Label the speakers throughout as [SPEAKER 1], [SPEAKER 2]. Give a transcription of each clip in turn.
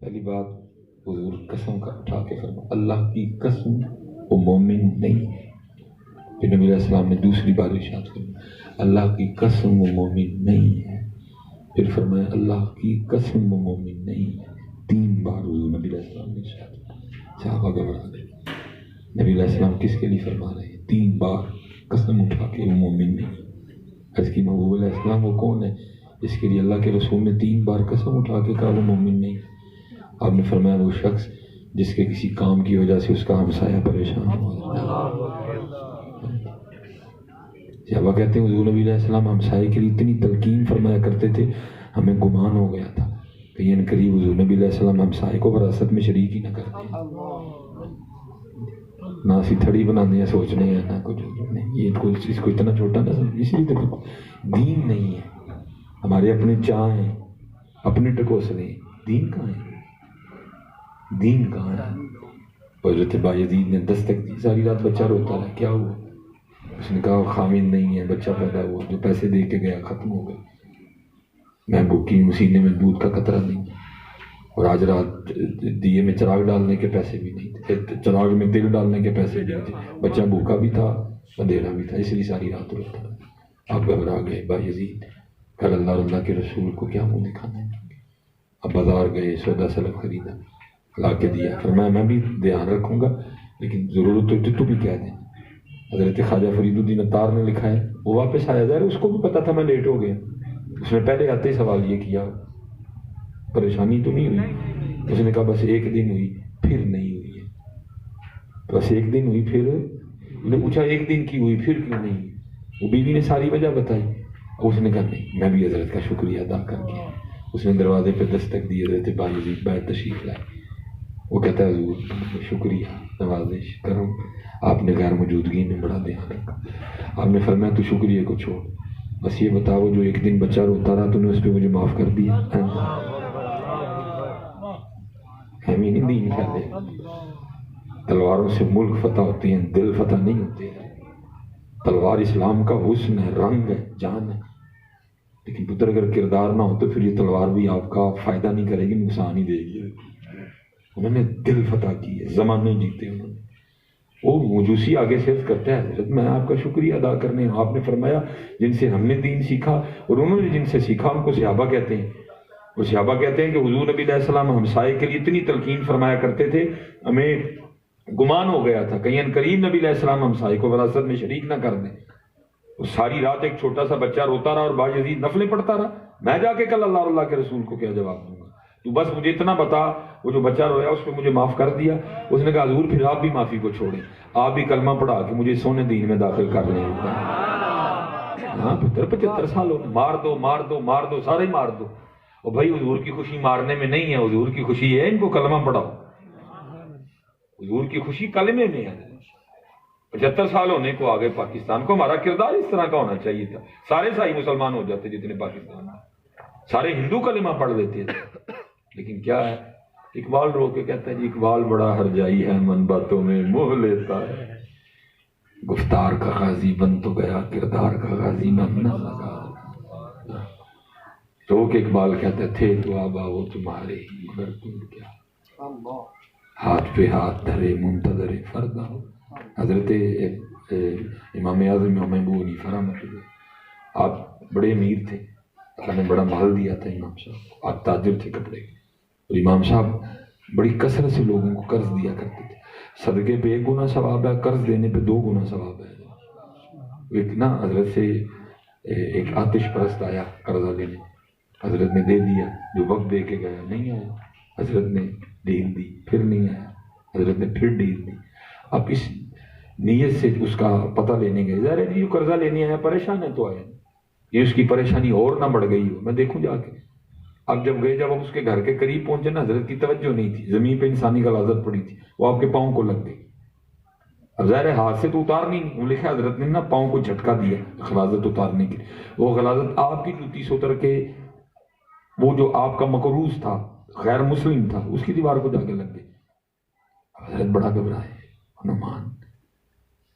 [SPEAKER 1] پہلی بات حضور قسم کا اٹھا کے فرما اللہ کی قسم وہ مومن نہیں ہے. پھر نبی علیہ السلام نے دوسری بار ارشاد فرمایا اللہ کی قسم وہ مومن نہیں ہے. پھر فرمایا اللہ کی قسم وہ مومن نہیں ہے. 3 بار حضور نبی علیہ السلام نے ارشاد. صحابہ گھبرا گئے. نبی علیہ السلام کس کے لیے فرما رہے ہیں؟ 3 بار قسم اٹھا کے وہ مومن نہیں. عرض کی محبوب علیہ السلام وہ کون ہے جس کے لیے اللہ کے رسول نے 3 بار قسم اٹھا کے کہا وہ مومن نہیں؟ آپ نے فرمایا وہ شخص جس کے کسی کام کی وجہ سے اس کا ہمسایہ پریشان ہوا. صحابہ کہتے ہیں حضور نبی علیہ السلام ہمسائے کے لیے اتنی تلقین فرمایا کرتے تھے ہمیں گمان ہو گیا تھا کہ یہ قریب حضور نبی علیہ السلام ہمسائے کو وراثت میں شریک ہی نہ کرتے. نہ اسی تھڑی بنانے ہیں سوچنے ہیں نہ کچھ نہیں. یہ اس کو اتنا چھوٹا نہ سمجھ. اسی لیے دین نہیں ہے. ہمارے اپنے چاہ ہیں اپنے ٹکوسلے ہیں. دین کہاں ہے؟ دین کہاں ہے؟ حضرت بایزید نے دستک دی. ساری رات بچہ روتا رہا. کیا ہوا؟ اس نے کہا خامد نہیں ہے بچہ پیدا ہوا جو پیسے دے کے گیا ختم ہو گئے. میں بھوکی ہوں سینے میں دودھ کا قطرہ نہیں اور آج رات دیے میں چراغ ڈالنے کے پیسے بھی نہیں تھے. چراغ میں تیل ڈالنے کے پیسے بھی نہیں تھے. بچہ بھوکا بھی تھا اندھیرا بھی تھا اس لیے ساری رات روتا رہا. آپ گھبرا گئے. بایزید کل اللہ اور اللہ کے رسول کو کیا منہ دکھانا ہے. اب بازار گئے سودا سلب خریدا لا کے دیا. فرمایا میں بھی دھیان رکھوں گا لیکن ضرورت ہو تو بھی کہہ دیں. حضرت خواجہ فرید الدین عطار نے لکھا ہے وہ واپس آیا ظاہر اس کو بھی پتا تھا میں لیٹ ہو گیا. اس نے پہلے آتے ہی سوال یہ کیا پریشانی تو نہیں ہوئی؟ اس نے کہا بس 1 دن ہوئی پھر نہیں ہوئی ہے. بس 1 دن ہوئی پھر. نے پوچھا 1 دن کی ہوئی پھر کیوں نہیں ہوئی؟ وہ بیوی نے ساری وجہ بتائی. اس نے کہا نہیں میں بھی حضرت کا شکریہ ادا کر کے. اس نے دروازے پہ دستک دی. حضرت بایزید باہر تشریف لائے. وہ کہتا ہے حضور شکریہ نوازش کرم آپ نے غیر موجودگی میں بڑا دھیان رکھا. آپ نے فرمایا تو شکریہ کو چھوڑ بس یہ بتا وہ جو 1 دن بچہ روتا رہا تو نے اس پہ مجھے معاف کر دیا. ہم ہی نہیں دین کہتے. تلواروں سے ملک فتح ہوتے ہیں دل فتح نہیں ہوتے. تلوار اسلام کا حسن ہے رنگ ہے جان ہے لیکن پتر اگر کردار نہ ہو تو پھر یہ تلوار بھی آپ کا فائدہ نہیں کرے گی نقصان ہی دے گی. انہوں نے دل فتح کی ہے زمانے جیتے. انہوں نے وہ موجوسی آگے صرف کرتا ہے حضرت میں آپ کا شکریہ ادا کرنے ہوں. آپ نے فرمایا جن سے ہم نے دین سیکھا اور انہوں نے جن سے سیکھا ان کو صحابہ کہتے ہیں. وہ صحابہ کہتے ہیں کہ حضور نبی علیہ السلام ہمسائے کے لیے اتنی تلقین فرمایا کرتے تھے ہمیں گمان ہو گیا تھا کہیں قریب نبی علیہ السلام ہمسائے کو وراثت میں شریک نہ کر دیں. ساری رات ایک چھوٹا سا بچہ روتا رہا اور بایزید نفلیں پڑھتا رہا. میں جا کے کل اللہ اور اللہ کے رسول کو کیا جواب دوں گا؟ تو بس مجھے اتنا بتا وہ جو بچہ رویا اس پہ مجھے معاف کر دیا. اس نے کہا حضور پھر آپ بھی معافی کو چھوڑیں آپ بھی کلمہ پڑھا کے مجھے سونے دین میں داخل کر لیں. ہاں پتر 75 سال ہو مار دو مار دو مار دو سارے مار دو. اور بھائی حضور کی خوشی مارنے میں نہیں ہے. حضور کی خوشی ہے ان کو کلمہ پڑھاؤ. حضور کی خوشی کلمے میں ہے. 75 سال ہونے کو آگے پاکستان کو ہمارا کردار اس طرح کا ہونا چاہیے تھا. سارے سائی مسلمان ہو جاتے جتنے پاکستان میں. سارے ہندو کلمہ پڑھ لیتے تھے. لیکن کیا ہے اقبال رو کے کہتا ہے جی اقبال بڑا ہرجائی ہے من باتوں میں موہ لیتا ہے. گفتار کا غازی بن تو گیا کردار کا غازی بن نہ لگا. رو کے اقبال کہتے تھے تو آبا وہ تمہارے ہی مگر تم کیا ہاتھ پہ ہاتھ دھرے منتظر فردا ہو. حضرت امام اعظم امام ابو حنیفہ رحمۃ اللہ آپ بڑے امیر تھے. اللہ نے بڑا مال دیا تھا امام صاحب. آپ تاجر تھے کپڑے کے اور امام صاحب بڑی کثرت سے لوگوں کو قرض دیا کرتے تھے. صدقے پہ 1 گنا ثواب ہے قرض دینے پہ 2 گنا ثواب ہے. ایک نا حضرت سے ایک آتش پرست آیا قرضہ لینے. حضرت نے دے دیا. جو وقت دے کے گیا نہیں آیا. حضرت نے ڈیل دی پھر نہیں آیا. حضرت نے پھر ڈیل دی. اب اس نیت سے اس کا پتہ لینے گئے. ظاہر ہے جو قرضہ لینے آیا پریشان ہے تو آیا. یہ اس کی پریشانی اور نہ بڑھ گئی ہو میں دیکھوں جا کے. اب جب گئے جب ہم اس کے گھر کے قریب پہنچے نا حضرت کی توجہ نہیں تھی. زمین پہ انسانی غلاظت پڑی تھی وہ آپ کے پاؤں کو لگ گئی. اب ظاہر ہے ہاتھ سے تو اتارنی نہیں. لکھا حضرت نے نا پاؤں کو جھٹکا دیا غلاظت اتارنے کے. وہ غلاظت آپ کی جوتی سے اتر کے وہ جو آپ کا مقروض تھا غیر مسلم تھا اس کی دیوار کو جا کے لگ گئی. حضرت بڑا گھبرائے. نمان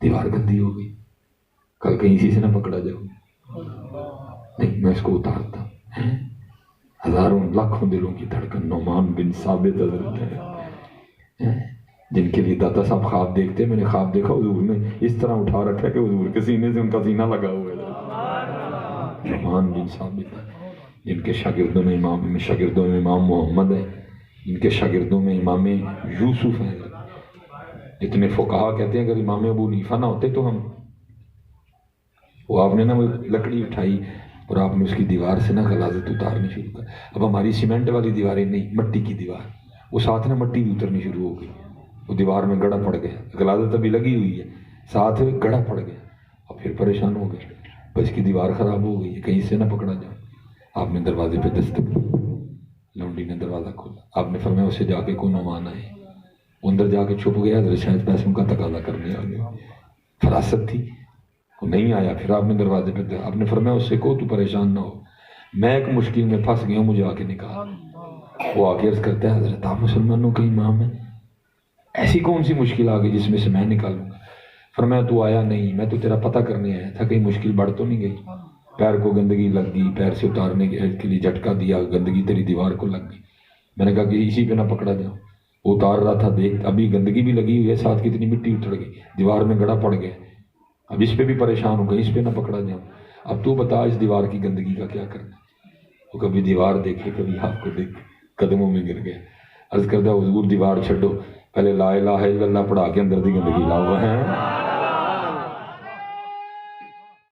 [SPEAKER 1] دیوار گندی ہو گئی کل کہیں اسی سے نہ پکڑا جاؤ. نہیں میں اس کو اتارتا. ہزاروں لاکھوں دلوں کی دھڑکن نعمان بن ثابت حضرت ہے، جن کے لیے داتا صاحب خواب دیکھتے. میں نے خواب دیکھا حضور نے اس طرح اٹھا رکھا ہے کہ حضور کے سینے سے ان کا سینہ لگا ہوا ہے. نعمان بن ثابت ہے، جن کے شاگردوں میں امام محمد ہے، جن کے شاگردوں میں امام یوسف ہیں. اتنے فقہا کہتے ہیں اگر امام ابو حنیفہ نہ ہوتے تو ہم، وہ آپ نے نا وہ لکڑی اٹھائی اور آپ نے اس کی دیوار سے نا غلاظت اتارنی شروع کر. اب ہماری سیمنٹ والی دیواریں نہیں، مٹی کی دیوار، وہ ساتھ نا مٹی بھی اترنی شروع ہو گئی، وہ دیوار میں گڑھا پڑ گیا. غلاظت ابھی لگی ہوئی ہے، ساتھ گڑھا پڑ گیا. اب پھر پریشان ہو گئے، بس کی دیوار خراب ہو گئی ہے، کہیں سے نہ پکڑا جائے. آپ نے دروازے پہ دستک دی، لونڈی نے دروازہ کھولا. آپ نے فرمایا اسے جا کے کون نعمان آئے. وہ اندر جا کے چھپ گیا، حضرت شاید پیسوں کا تقاضا کرنے آ گیا. فراست تھی، وہ نہیں آیا. پھر آپ نے دروازے پہ دیا. آپ نے فرمایا اس سے کو تو پریشان نہ ہو، میں ایک مشکل میں پھنس گیا ہوں، مجھے آ کے نکال. وہ آ کے عرض کرتا ہے حضرت آپ مسلمانوں کے امام ہیں، ایسی کون سی مشکل آ گئی جس میں سے میں نکالوں گا. فرمایا تو آیا نہیں، میں تو تیرا پتہ کرنے آیا تھا کہیں مشکل بڑھ تو نہیں گئی. پیر کو گندگی لگ گئی، پیر سے اتارنے کے لیے جھٹکا دیا، گندگی تیری دیوار کو لگ گئی. میں نے کہا کہ اسی پہ نہ پکڑا جاؤ. وہ اتار رہا تھا، دیکھ ابھی گندگی بھی لگی ہوئی ہے، ساتھ کتنی مٹی اتر گئی، دیوار میں گڑھا پڑ گیا. اب اس پہ بھی پریشان ہو گئی، اس پہ نہ پکڑا جاؤ. اب تو بتا اس دیوار کی گندگی کا کیا کرنا. وہ کبھی دیوار دیکھے، کبھی آپ کو دیکھ، قدموں میں گر گیا. عرض کردہ حضور دیوار چھڈو، پہلے لا الہ الا اللہ پڑھا کے اندر دی گندگی لاؤ ہے.